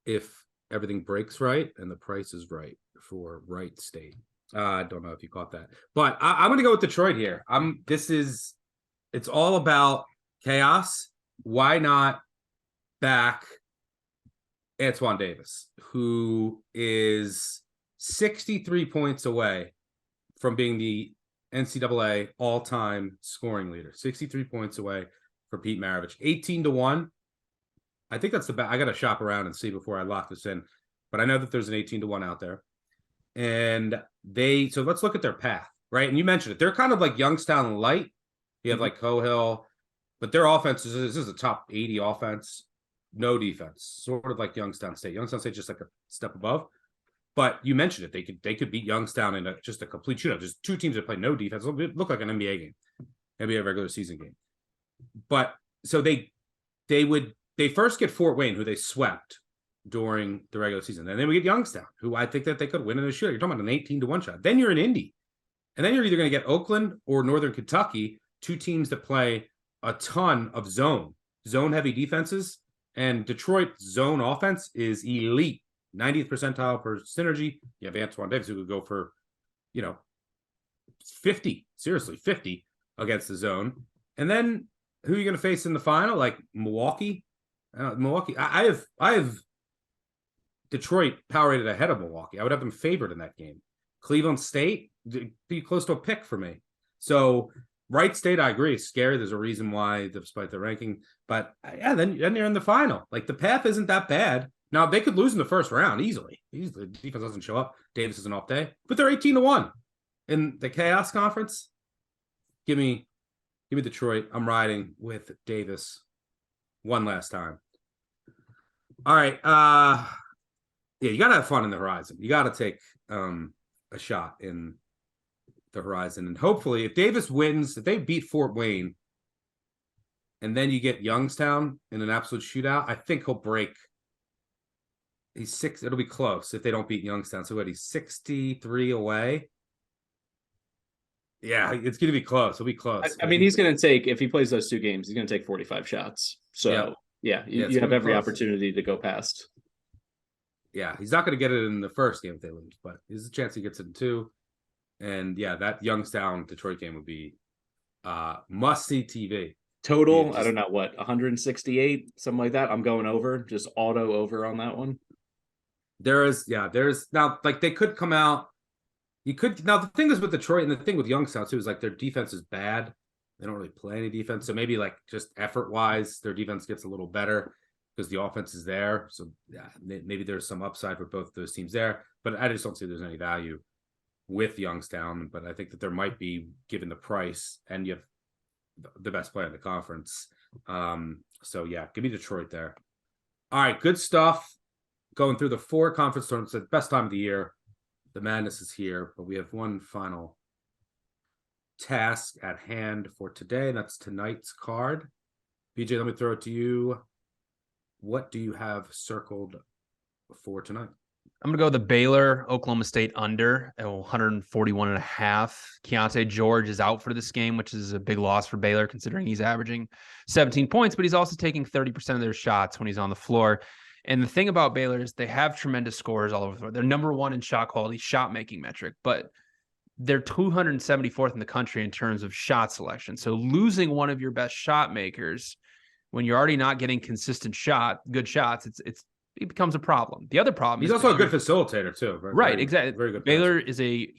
if everything breaks right and the price is right for Wright State. I don't know if you caught that, but I'm going to go with Detroit here. It's all about chaos. Why not back Antoine Davis, who is 63 points away from being the NCAA all-time scoring leader, 63 points away for Pete Maravich, 18-1. I think that's the best. I got to shop around and see before I lock this in, but I know that there's an 18-1 out there. And so let's look at their path, right? And you mentioned it. They're kind of like Youngstown light. You have like Cohill, but their offense this is a top 80 offense, no defense, sort of like Youngstown State. Youngstown State just like a step above. But you mentioned it. They could beat Youngstown in just a complete shootout. Just 2 teams that play no defense. It'll look like an NBA game, maybe a regular season game. But so they first get Fort Wayne, who they swept during the regular season. And then we get Youngstown, who I think that they could win in a shootout. You're talking about an 18-1 shot. Then you're in Indy. And then you're either going to get Oakland or Northern Kentucky, 2 teams that play a ton of zone-heavy defenses. And Detroit's zone offense is elite. 90th percentile per synergy. You have Antoine Davis, who could go for, 50, seriously, 50 against the zone. And then who are you going to face in the final? Like Milwaukee? Milwaukee. I have Detroit power rated ahead of Milwaukee. I would have them favored in that game. Cleveland State, be close to a pick for me. So Wright State, I agree, is scary. There's a reason why, despite the ranking. But yeah, then you're in the final. Like, the path isn't that bad. Now, they could lose in the first round easily. The defense doesn't show up. Davis is an off day. But they're 18-1 in the Chaos Conference. Give me Detroit. I'm riding with Davis one last time. All right. Yeah, you got to have fun in the Horizon. You got to take a shot in the Horizon. And hopefully, if Davis wins, if they beat Fort Wayne, and then you get Youngstown in an absolute shootout, I think he'll break. He's 6. It'll be close if they don't beat Youngstown. So he's 63 away. Yeah, it's going to be close. It'll be close. I mean, he's going to take, if he plays those 2 games, he's going to take 45 shots. So, you have every opportunity to go past. Yeah, he's not going to get it in the first game if they lose, but there's a chance he gets it in 2. And yeah, that Youngstown Detroit game would be must-see TV. Total, I don't know, 168, something like that. I'm going over, just auto over on that one. There's now, like, they could come out. Now the thing is with Detroit, and the thing with Youngstown too, is like their defense is bad. They don't really play any defense. So maybe, like, just effort-wise, their defense gets a little better because the offense is there. So yeah, maybe there's some upside for both of those teams there. But I just don't see there's any value with Youngstown. But I think that there might be, given the price, and you have the best player in the conference. So yeah, give me Detroit there. All right, good stuff. Going through the 4 conference tournaments, the best time of the year. The madness is here, but we have one final task at hand for today. And that's tonight's card. BJ, let me throw it to you. What do you have circled for tonight? I'm going to go the Baylor Oklahoma State under at 141.5. Keontae George is out for this game, which is a big loss for Baylor considering he's averaging 17 points, but he's also taking 30% of their shots when he's on the floor. And the thing about Baylor is they have tremendous scorers all over the floor. They're number 1 in shot quality, shot making metric, but they're 274th in the country in terms of shot selection. So losing one of your best shot makers when you're already not getting consistent good shots, it becomes a problem. The other problem he's also a good facilitator too. Right, exactly. Very good. Baylor is a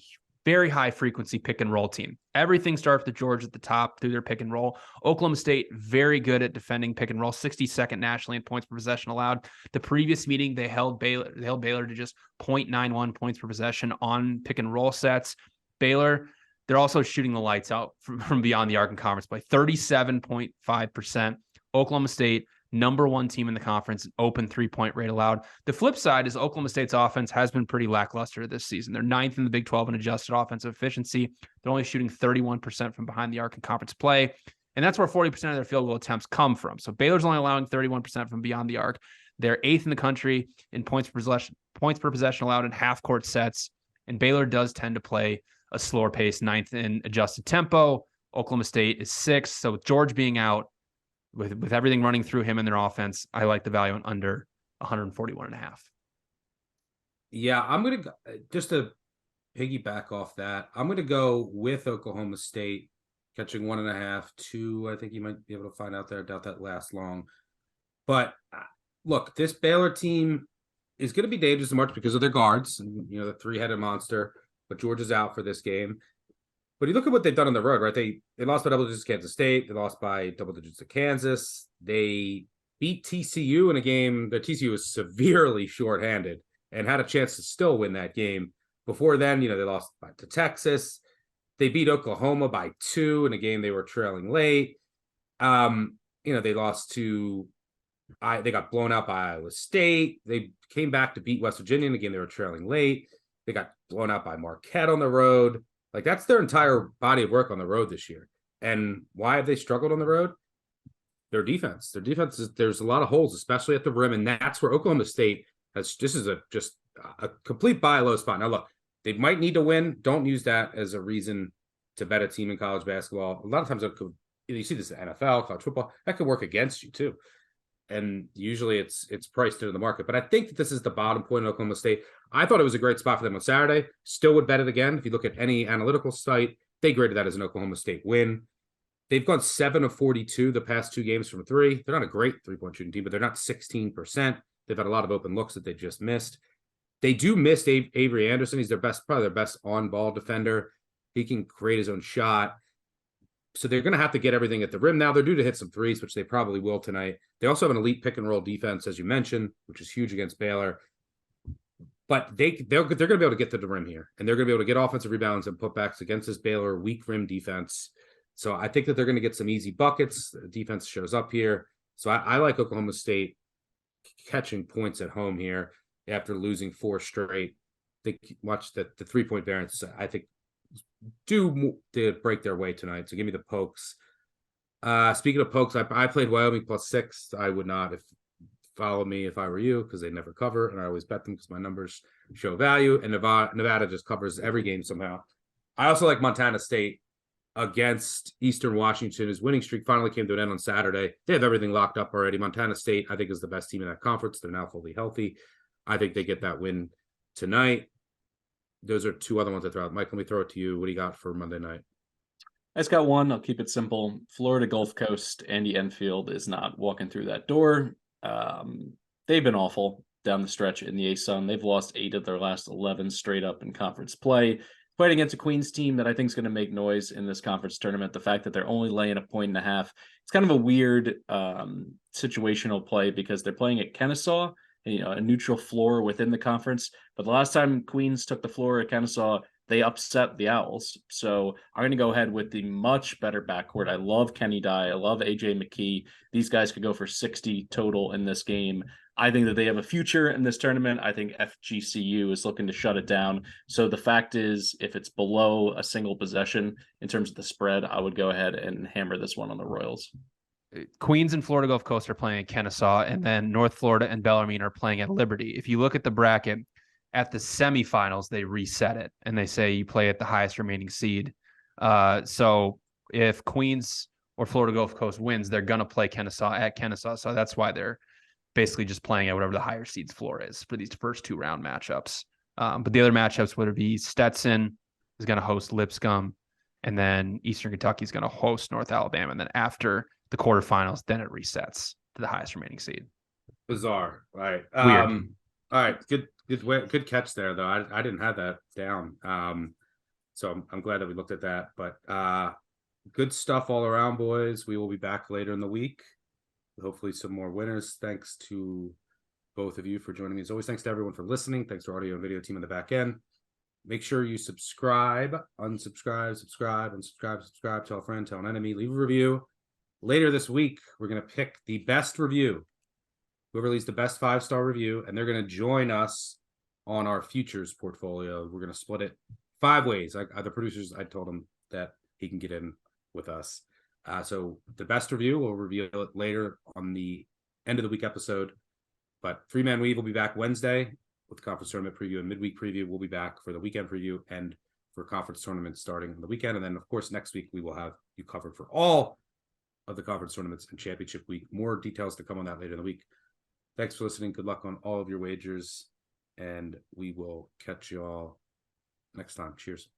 very high frequency pick and roll team. Everything starts with George at the top through their pick and roll. Oklahoma State, very good at defending pick and roll, 62nd nationally in points per possession allowed. The previous meeting, they held Baylor to just 0.91 points per possession on pick and roll sets. Baylor, they're also shooting the lights out from beyond the arc in conference play, 37.5%. Oklahoma State, number 1 team in the conference, open 3-point rate allowed. The flip side is Oklahoma State's offense has been pretty lackluster this season. They're 9th in the Big 12 in adjusted offensive efficiency. They're only shooting 31% from behind the arc in conference play. And that's where 40% of their field goal attempts come from. So Baylor's only allowing 31% from beyond the arc. They're 8th in the country in points per possession allowed in half-court sets. And Baylor does tend to play a slower pace, 9th in adjusted tempo. Oklahoma State is 6th. So with George being out, with everything running through him in their offense, I like the value on under 141.5. Yeah, I'm going to, just to piggyback off that, I'm going to go with Oklahoma State catching 1.5, 2. I think you might be able to find out there. I doubt that lasts long. But look, this Baylor team is going to be dangerous in March because of their guards, and, the 3-headed monster. But George is out for this game. But you look at what they've done on the road, right? They lost by double digits to Kansas State. They lost by double digits to Kansas. They beat TCU in a game that TCU was severely shorthanded and had a chance to still win that game. Before then, they lost to Texas. They beat Oklahoma by 2 in a game they were trailing late. They lost to they got blown out by Iowa State. They came back to beat West Virginia in a game they were trailing late. They got blown out by Marquette on the road. Like, that's their entire body of work on the road this year. And why have they struggled on the road? Their defense. Their defense is, there's a lot of holes, especially at the rim. And that's where Oklahoma State has, this is just a complete buy low spot. Now, look, they might need to win. Don't use that as a reason to bet a team in college basketball. A lot of times you see this in NFL, college football, that could work against you too. And usually it's priced into the market. But I think that this is the bottom point in Oklahoma State. I thought it was a great spot for them on Saturday. Still would bet it again. If you look at any analytical site, they graded that as an Oklahoma State win. They've gone 7 of 42 the past 2 games from 3. They're not a great 3-point shooting team, but they're not 16%. They've had a lot of open looks that they just missed. They do miss Avery Anderson. He's probably their best on-ball defender. He can create his own shot. So they're going to have to get everything at the rim now. They're due to hit some threes, which they probably will tonight. They also have an elite pick and roll defense, as you mentioned, which is huge against Baylor. But they're going to be able to get to the rim here, and they're going to be able to get offensive rebounds and putbacks against this Baylor weak rim defense. So I think that they're going to get some easy buckets. The defense shows up here. So I like Oklahoma State catching points at home here after losing 4 straight. They watch the 3-point variance, I think, do to break their way tonight. So give me the Pokes. Speaking of Pokes, I played Wyoming +6. I would not follow me if I were you, because they never cover, and I always bet them because my numbers show value. And Nevada just covers every game somehow. I also like Montana State against Eastern Washington. His winning streak finally came to an end on Saturday. They have everything locked up already. Montana State, I think, is the best team in that conference. They're now fully healthy. I think they get that win tonight. Those are 2 other ones I throw out. Mike, let me throw it to you. What do you got for Monday night? I just got one. I'll keep it simple. Florida Gulf Coast. Andy Enfield is not walking through that door. They've been awful down the stretch in the ASUN. They've lost 8 of their last 11 straight up in conference play. Playing against a Queens team that I think is going to make noise in this conference tournament. The fact that they're only laying 1.5 points, it's kind of a weird situational play because they're playing at Kennesaw, a neutral floor within the conference. But the last time Queens took the floor at Kennesaw, they upset the Owls. So I'm going to go ahead with the much better backcourt. I love Kenny Dye. I love AJ McKee. These guys could go for 60 total in this game. I think that they have a future in this tournament. I think FGCU is looking to shut it down. So the fact is, if it's below a single possession in terms of the spread, I would go ahead and hammer this one on the Royals. Queens and Florida Gulf Coast are playing at Kennesaw, and then North Florida and Bellarmine are playing at Liberty. If you look at the bracket, at the semifinals, they reset it, and they say you play at the highest remaining seed. So if Queens or Florida Gulf Coast wins, they're going to play Kennesaw at Kennesaw. So that's why they're basically just playing at whatever the higher seeds floor is for these first 2 round matchups. But the other matchups would be Stetson is going to host Lipscomb, and then Eastern Kentucky is going to host North Alabama. And then after the quarterfinals, then it resets to the highest remaining seed. Bizarre. All right. Weird. All right. Good catch there, though. I didn't have that down. So I'm glad that we looked at that. But good stuff all around, boys. We will be back later in the week. Hopefully some more winners. Thanks to both of you for joining me. As always, thanks to everyone for listening. Thanks to our audio and video team on the back end. Make sure you subscribe, unsubscribe, subscribe, tell a friend, tell an enemy, leave a review. Later this week, we're going to pick the best review. Whoever leaves the best 5-star review, and they're going to join us on our futures portfolio. We're going to split it 5 ways. The producers, I told him that he can get in with us. So the best review, we'll reveal it later on the end of the week episode. But 3-Man Weave will be back Wednesday with conference tournament preview and midweek preview. We'll be back for the weekend preview and for conference tournaments starting on the weekend. And then, of course, next week we will have you covered for all of the conference tournaments and championship week. More details to come on that later in the week. Thanks for listening. Good luck on all of your wagers, and we will catch you all next time. Cheers.